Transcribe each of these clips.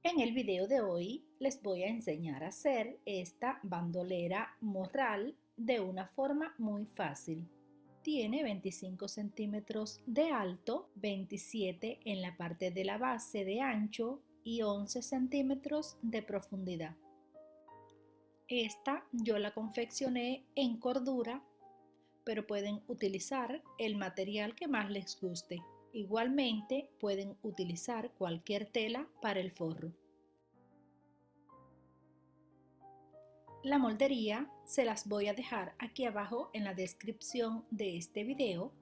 En el video de hoy les voy a enseñar a hacer esta bandolera morral de una forma muy fácil. Tiene 25 centímetros de alto, 27 en la parte de la base de ancho y 11 centímetros de profundidad. Esta yo la confeccioné en cordura, pero pueden utilizar el material que más les guste. Igualmente pueden utilizar cualquier tela para el forro. La moldería se las voy a dejar aquí abajo en la descripción de este video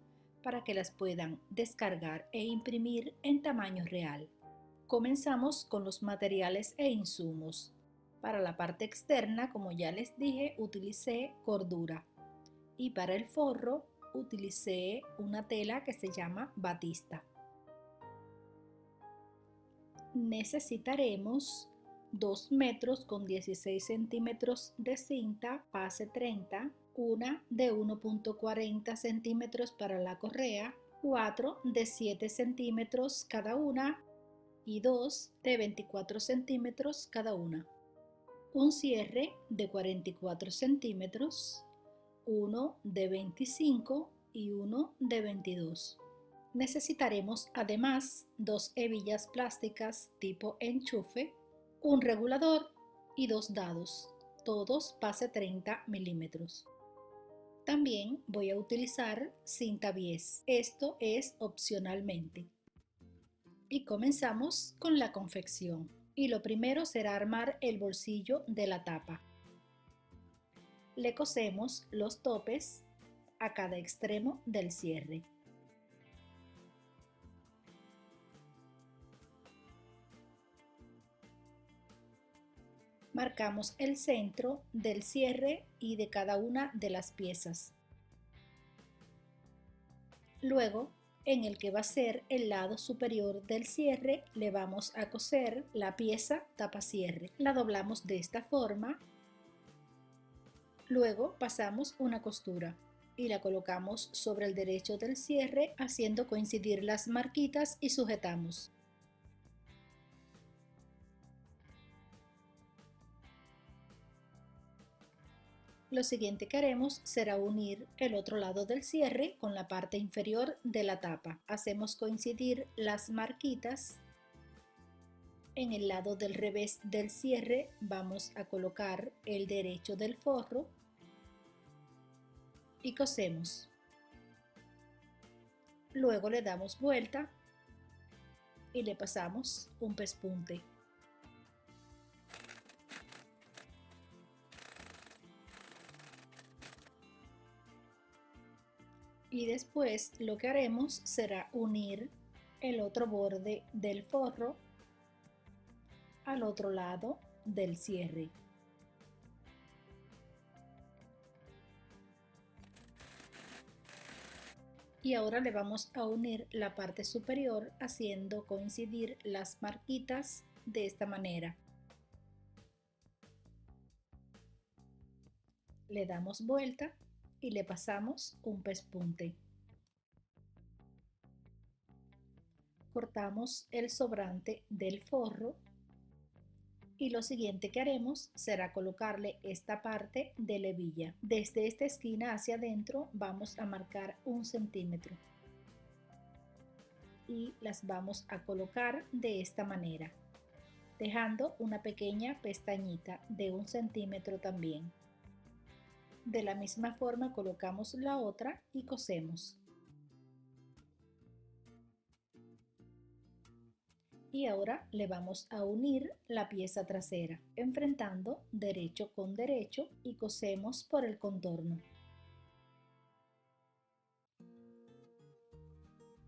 para que las puedan descargar e imprimir en tamaño real. Comenzamos con los materiales e insumos. Para la parte externa, como ya les dije, utilicé cordura y para el forro utilicé una tela que se llama batista. Necesitaremos 2 metros con 16 centímetros de cinta pase 30, una de 1,40 centímetros para la correa, 4 de 7 centímetros cada una y 2 de 24 centímetros cada una. Un cierre de 44 centímetros, uno de 25 y uno de 22. Necesitaremos además 2 hebillas plásticas tipo enchufe, un regulador y 2 dados, todos pase 30 milímetros. También voy a utilizar cinta bies, esto es opcionalmente. Y comenzamos con la confección. Y lo primero será armar el bolsillo de la tapa. Le cosemos los topes a cada extremo del cierre. Marcamos el centro del cierre y de cada una de las piezas. Luego, en el que va a ser el lado superior del cierre, le vamos a coser la pieza tapacierre. La doblamos de esta forma. Luego pasamos una costura y la colocamos sobre el derecho del cierre haciendo coincidir las marquitas y sujetamos. Lo siguiente que haremos será unir el otro lado del cierre con la parte inferior de la tapa. Hacemos coincidir las marquitas. En el lado del revés del cierre vamos a colocar el derecho del forro y cosemos. Luego le damos vuelta y le pasamos un pespunte. Y después lo que haremos será unir el otro borde del forro al otro lado del cierre. Y ahora le vamos a unir la parte superior haciendo coincidir las marquitas de esta manera. Le damos vuelta y le pasamos un pespunte. Cortamos el sobrante del forro y lo siguiente que haremos será colocarle esta parte de la hebilla. Desde esta esquina hacia adentro vamos a marcar 1 centímetro y las vamos a colocar de esta manera, dejando una pequeña pestañita de 1 centímetro también. De la misma forma colocamos la otra y cosemos. Y ahora le vamos a unir la pieza trasera, enfrentando derecho con derecho y cosemos por el contorno.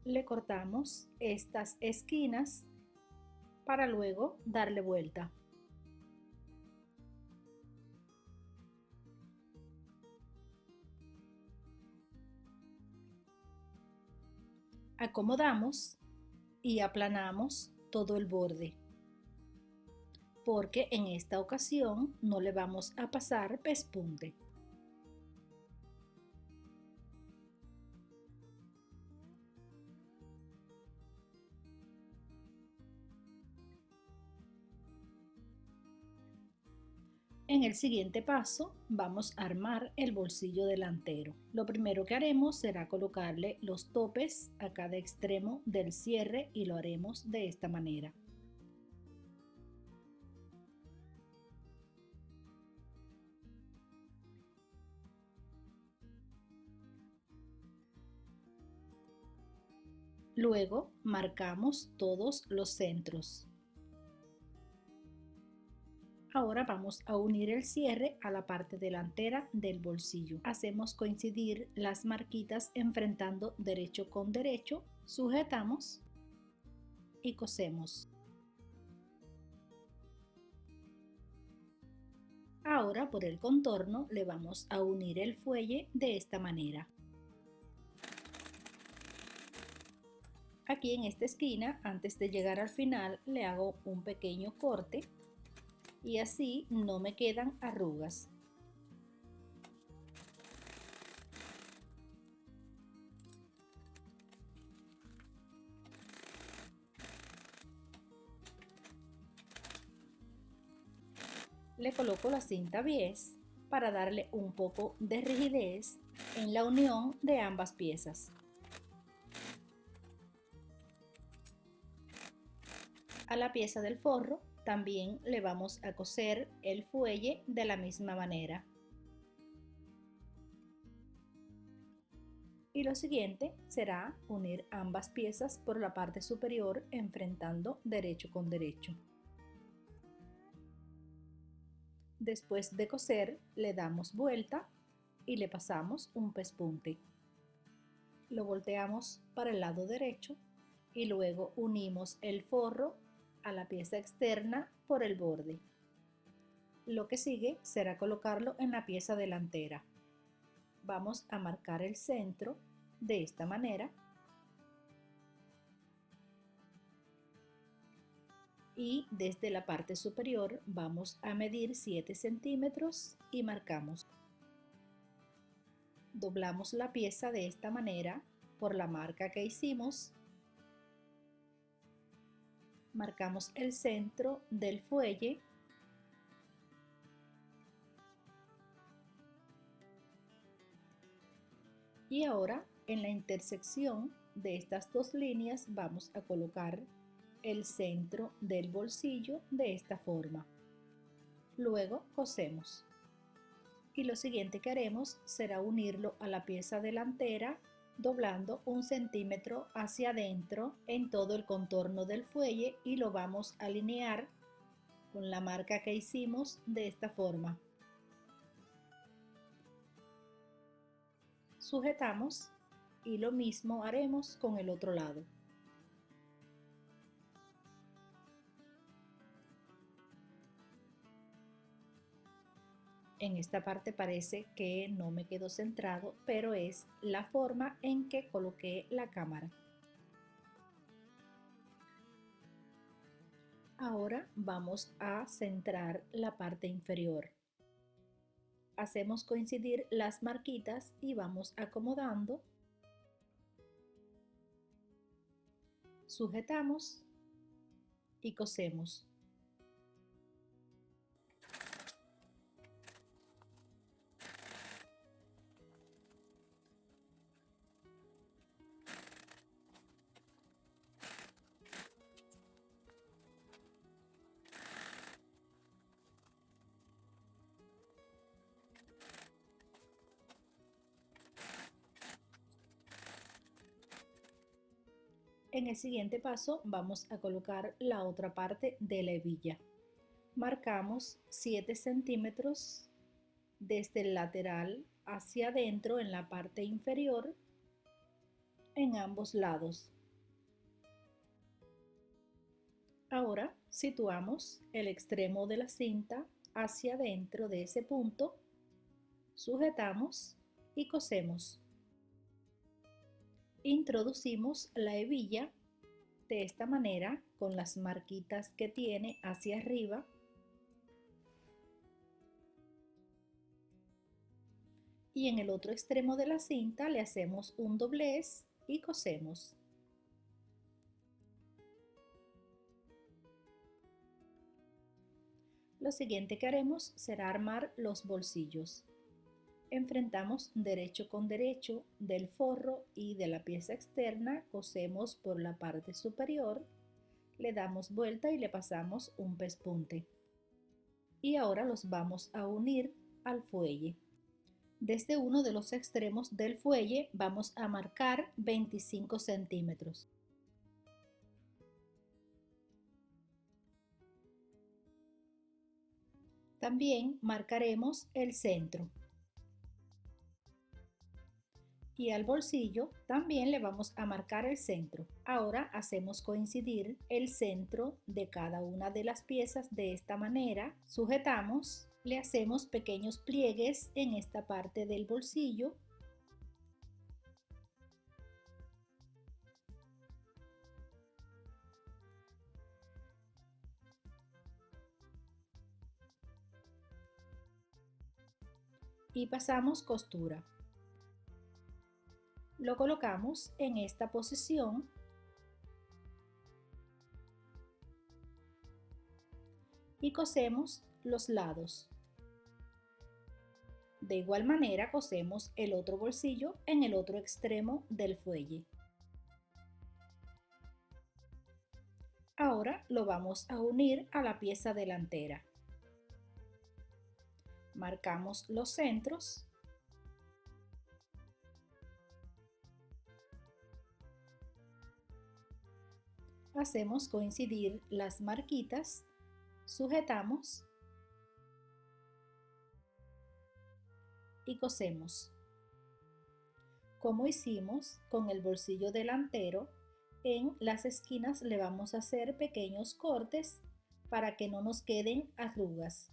Le cortamos estas esquinas para luego darle vuelta. Acomodamos y aplanamos todo el borde, porque en esta ocasión no le vamos a pasar pespunte. En el siguiente paso vamos a armar el bolsillo delantero. Lo primero que haremos será colocarle los topes a cada extremo del cierre y lo haremos de esta manera. Luego marcamos todos los centros. Ahora vamos a unir el cierre a la parte delantera del bolsillo. Hacemos coincidir las marquitas enfrentando derecho con derecho, sujetamos y cosemos. Ahora por el contorno le vamos a unir el fuelle de esta manera. Aquí en esta esquina, antes de llegar al final, le hago un pequeño corte y así no me quedan arrugas. Le coloco la cinta bies para darle un poco de rigidez en la unión de ambas piezas. A la pieza del forro también le vamos a coser el fuelle de la misma manera. Y lo siguiente será unir ambas piezas por la parte superior enfrentando derecho con derecho. Después de coser le damos vuelta y le pasamos un pespunte. Lo volteamos para el lado derecho y luego unimos el forro a la pieza externa por el borde. Lo que sigue será colocarlo en la pieza delantera. Vamos a marcar el centro de esta manera y desde la parte superior vamos a medir 7 centímetros y marcamos. Doblamos la pieza de esta manera por la marca que hicimos. Marcamos el centro del fuelle y ahora en la intersección de estas dos líneas vamos a colocar el centro del bolsillo de esta forma. Luego cosemos. Y lo siguiente que haremos será unirlo a la pieza delantera doblando 1 centímetro hacia adentro en todo el contorno del fuelle y lo vamos a alinear con la marca que hicimos de esta forma. Sujetamos y lo mismo haremos con el otro lado. En esta parte parece que no me quedó centrado, pero es la forma en que coloqué la cámara. Ahora vamos a centrar la parte inferior. Hacemos coincidir las marquitas y vamos acomodando. Sujetamos y cosemos. En el siguiente paso vamos a colocar la otra parte de la hebilla. Marcamos 7 centímetros desde el lateral hacia adentro en la parte inferior en ambos lados. Ahora situamos el extremo de la cinta hacia adentro de ese punto, sujetamos y cosemos. Introducimos la hebilla de esta manera con las marquitas que tiene hacia arriba y en el otro extremo de la cinta le hacemos un doblez y cosemos. Lo siguiente que haremos será armar los bolsillos. Enfrentamos derecho con derecho del forro y de la pieza externa, cosemos por la parte superior, le damos vuelta y le pasamos un pespunte. Y ahora los vamos a unir al fuelle. Desde uno de los extremos del fuelle vamos a marcar 25 centímetros. También marcaremos el centro. Y al bolsillo también le vamos a marcar el centro. Ahora hacemos coincidir el centro de cada una de las piezas de esta manera. Sujetamos, le hacemos pequeños pliegues en esta parte del bolsillo. Y pasamos costura. Lo colocamos en esta posición y cosemos los lados. De igual manera cosemos el otro bolsillo en el otro extremo del fuelle. Ahora lo vamos a unir a la pieza delantera. Marcamos los centros. Hacemos coincidir las marquitas, sujetamos y cosemos. Como hicimos con el bolsillo delantero, en las esquinas le vamos a hacer pequeños cortes para que no nos queden arrugas.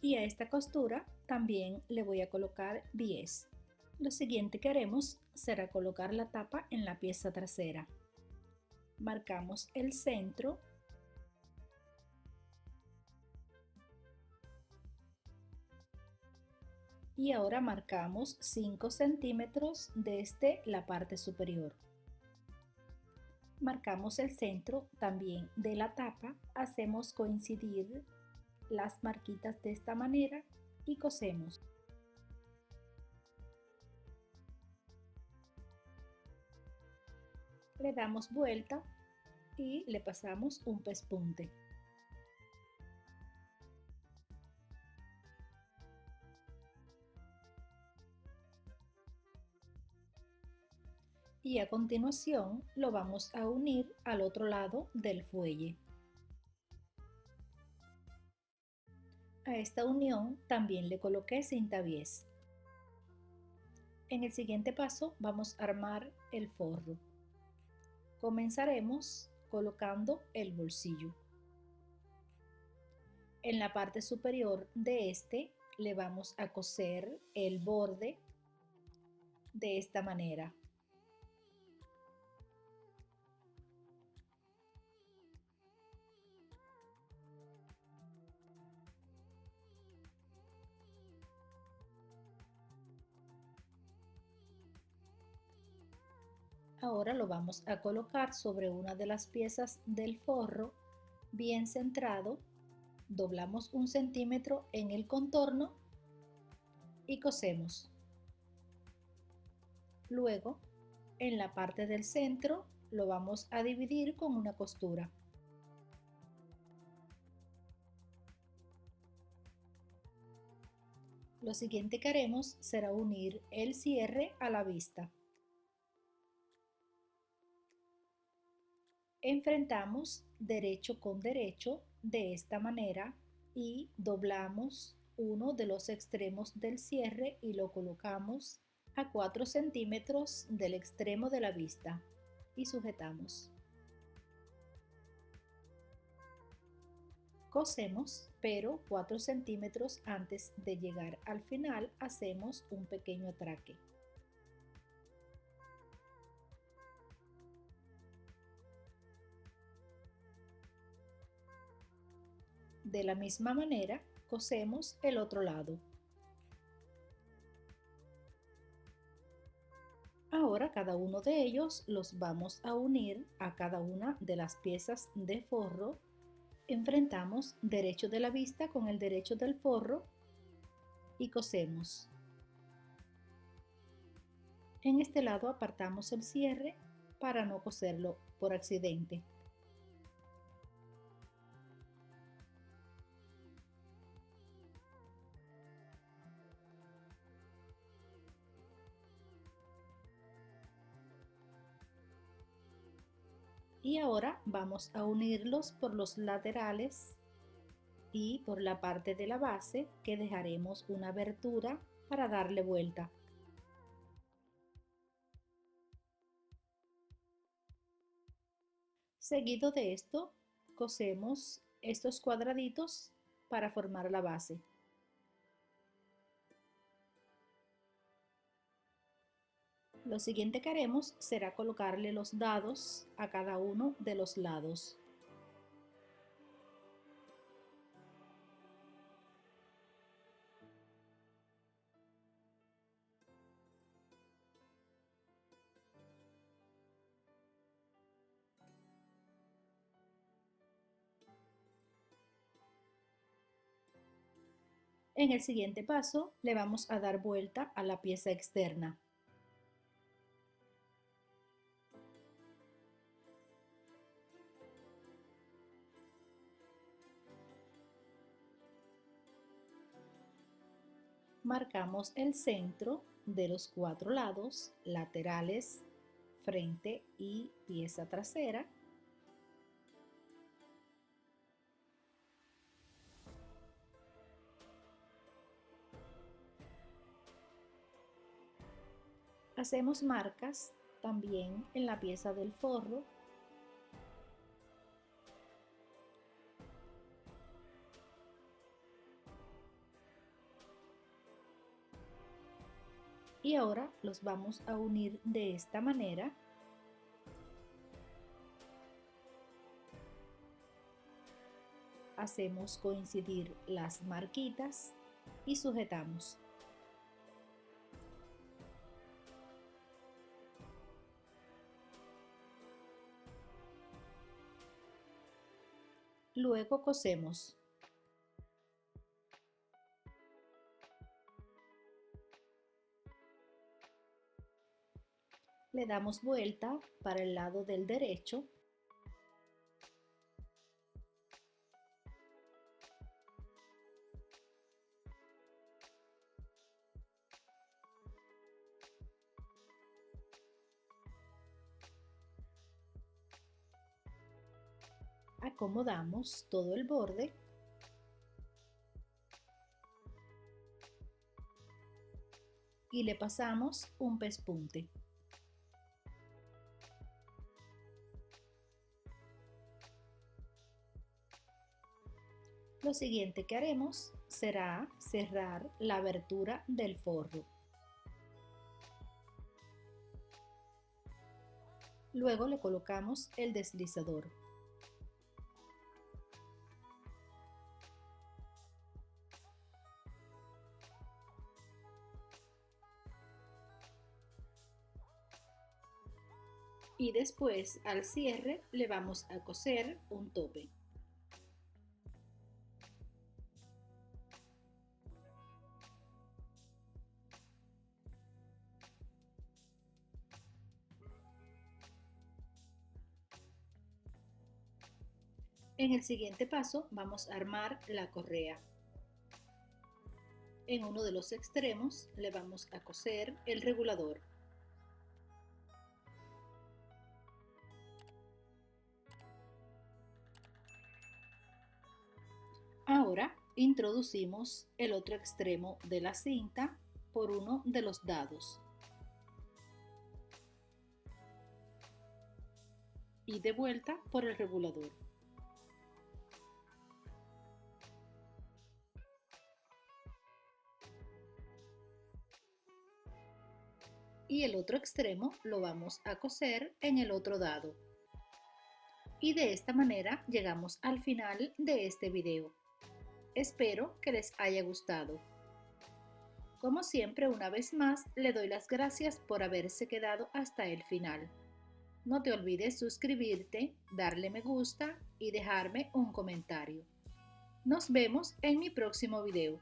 Y a esta costura también le voy a colocar bies. Lo siguiente que haremos será colocar la tapa en la pieza trasera. Marcamos el centro y ahora marcamos 5 centímetros desde la parte superior. Marcamos el centro también de la tapa, hacemos coincidir las marquitas de esta manera y cosemos. Le damos vuelta y le pasamos un pespunte. Y a continuación lo vamos a unir al otro lado del fuelle. A esta unión también le coloqué cinta bies. En el siguiente paso vamos a armar el forro. Comenzaremos colocando el bolsillo. En la parte superior de este le vamos a coser el borde de esta manera. Ahora lo vamos a colocar sobre una de las piezas del forro bien centrado, doblamos 1 centímetro en el contorno y cosemos. Luego, en la parte del centro lo vamos a dividir con una costura. Lo siguiente que haremos será unir el cierre a la vista. Enfrentamos derecho con derecho de esta manera y doblamos uno de los extremos del cierre y lo colocamos a 4 centímetros del extremo de la vista y sujetamos. Cosemos, pero 4 centímetros antes de llegar al final hacemos un pequeño atraque. De la misma manera, cosemos el otro lado. Ahora cada uno de ellos los vamos a unir a cada una de las piezas de forro Enfrentamos derecho de la vista con el derecho del forro y cosemos. En este lado apartamos el cierre para no coserlo por accidente. Y ahora vamos a unirlos por los laterales y por la parte de la base, que dejaremos una abertura para darle vuelta. Seguido de esto, cosemos estos cuadraditos para formar la base. Lo siguiente que haremos será colocarle los dados a cada uno de los lados. En el siguiente paso le vamos a dar vuelta a la pieza externa. Marcamos el centro de los 4 lados, laterales, frente y pieza trasera. Hacemos marcas también en la pieza del forro. Y ahora los vamos a unir de esta manera. Hacemos coincidir las marquitas y sujetamos. Luego cosemos. Le damos vuelta para el lado del derecho. Acomodamos todo el borde y le pasamos un pespunte. Lo siguiente que haremos será cerrar la abertura del forro. Luego le colocamos el deslizador. Y después al cierre le vamos a coser un tope. En el siguiente paso vamos a armar la correa. En uno de los extremos le vamos a coser el regulador. Ahora introducimos el otro extremo de la cinta por uno de los dados y de vuelta por el regulador. Y el otro extremo lo vamos a coser en el otro dado. Y de esta manera llegamos al final de este video. Espero que les haya gustado. Como siempre, una vez más, le doy las gracias por haberse quedado hasta el final. No te olvides suscribirte, darle me gusta y dejarme un comentario. Nos vemos en mi próximo video.